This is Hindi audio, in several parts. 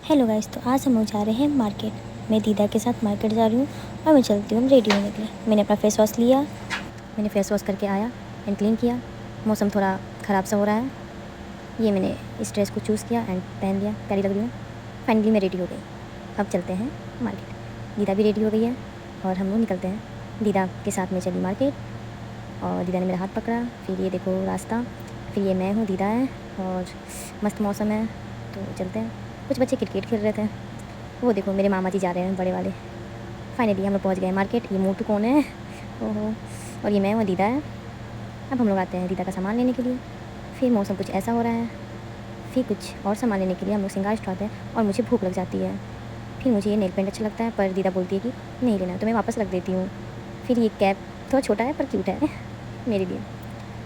हेलो गाइस, तो आज हम लोग जा रहे हैं मार्केट। मैं दीदा के साथ मार्केट जा रही हूँ और मैं चलती हूँ रेडी होने के लिए। मैंने अपना फेस वॉश लिया, मैंने फेस वॉश करके आया एंड क्लीन किया। मौसम थोड़ा ख़राब सा हो रहा है, ये मैंने इस ड्रेस को चूज़ किया एंड पहन लिया, प्यारी लग रही हूँ। फाइनली मैं रेडी हो गई। अब चलते हैं मार्केट। दीदा भी रेडी हो गई है और हम लोग निकलते हैं। दीदा के साथ में चली मार्केट और दीदा ने मेरा हाथ पकड़ा। फिर ये देखो रास्ता, फिर ये मैं हूँ, दीदा है और मस्त मौसम है तो चलते हैं। कुछ बच्चे क्रिकेट खेल रहे थे, वो देखो मेरे मामा जी जा रहे हैं बड़े वाले। फाइनली हम लोग पहुँच गए मार्केट। ये मोटू कौन है? ओहो, और ये मैं हूँ, दीदा है। अब हम लोग आते हैं दीदा का सामान लेने के लिए। फिर मौसम कुछ ऐसा हो रहा है, फिर कुछ और सामान लेने के लिए हम लोग सिंगार स्टोर आते हैं और मुझे भूख लग जाती है। फिर मुझे ये नेल पेंट अच्छा लगता है पर दीदा बोलती है कि नहीं लेना, तो मैं वापस रख देती हूँ। फिर ये कैप थोड़ा छोटा है पर क्यूट है मेरे लिए।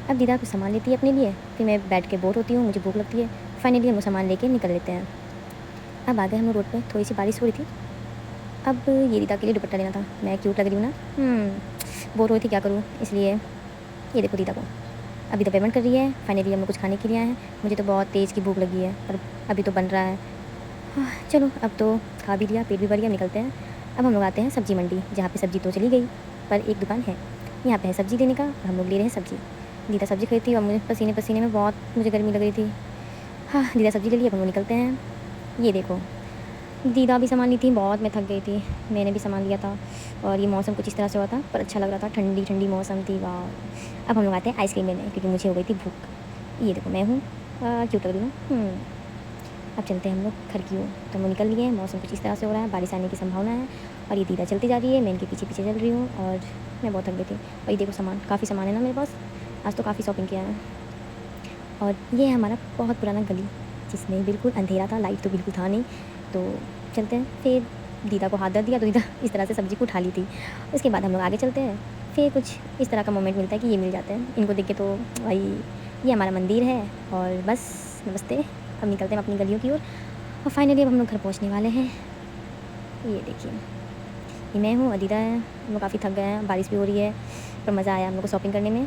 अब दीदा कुछ सामान लेती है अपने लिए, फिर मैं बैठ के बोर होती हूँ, मुझे भूख लगती है। फाइनली हम लोग सामान लेके निकल लेते हैं। अब आ गए हम लोग रोड पे, थोड़ी सी बारिश हो रही थी। अब ये दीदा के लिए दुपट्टा लेना था, मैं क्यूट लग रही हूँ ना, बोर हो रही थी, क्या करूँ, इसलिए ये देखो दीदा को। अभी तो पेमेंट कर रही है। फाइनली हम लोग कुछ खाने के लिए आए हैं। मुझे तो बहुत तेज़ की भूख लगी है पर अभी तो बन रहा है। चलो अब तो खा भी लिया, पेट भी भर गया, निकलते हैं। अब हम लोग आते हैं सब्ज़ी मंडी, जहाँ पे सब्ज़ी तो चली गई पर एक दुकान है, यहाँ पे है सब्ज़ी लेने का और हम लोग ले रहे हैं सब्ज़ी। दीदा सब्ज़ी खरीदती और मुझे पसीने पसीने में बहुत मुझे गर्मी लग रही थी। हाँ, दीदा सब्ज़ी ले ली, अब हम लोग निकलते हैं। ये देखो दीदा भी सामान ली थी, बहुत मैं थक गई थी, मैंने भी सामान लिया था और ये मौसम कुछ इस तरह से हुआ था पर अच्छा लग रहा था, ठंडी ठंडी मौसम थी, वाह। अब हम लोग आते हैं आइसक्रीम लेने क्योंकि मुझे हो गई थी भूख। ये देखो मैं हूँ, क्यूट लग रही हूँ। अब चलते हैं हम लोग घर की ओर। तो हम लोग निकल लिए, मौसम कुछ इस तरह से हो रहा है, बारिश आने की संभावना है और ये दीदा चलती जा रही है, मैं इनके पीछे पीछे चल रही हूँ और मैं बहुत थक गई थी। और ये देखो सामान, काफ़ी सामान है ना मेरे पास, आज तो काफ़ी शॉपिंग किया है। और ये है हमारा बहुत पुराना गली जिसमें बिल्कुल अंधेरा था, लाइट तो बिल्कुल था नहीं। तो चलते हैं। फिर दीदा को हाथ दे दिया तो दीदा इस तरह से सब्ज़ी को उठा ली थी। उसके बाद हम लोग आगे चलते हैं। फिर कुछ इस तरह का मोमेंट मिलता है कि ये मिल जाते हैं, इनको देख के तो भाई ये हमारा मंदिर है। और बस नमस्ते, अब निकलते हैं अपनी गलियों की ओर और फाइनली अब हम लोग घर पहुँचने वाले हैं। ये देखिए, ये मैं हूँ, दीदा है। हम लोग काफ़ी थक गए हैं, बारिश भी हो रही है पर मज़ा आया हम लोग को शॉपिंग करने में।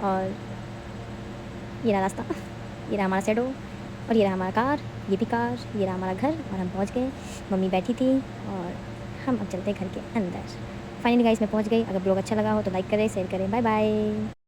और ये रहा रास्ता, ये रहा हमारा शैडो और ये रहा हमारा कार, ये भी कार, ये रहा हमारा घर और हम पहुंच गए। मम्मी बैठी थी और हम अब चलते हैं घर के अंदर। फाइनली गाइस मैं पहुंच गई। अगर ब्लॉग अच्छा लगा हो तो लाइक करें, शेयर करें। Bye bye.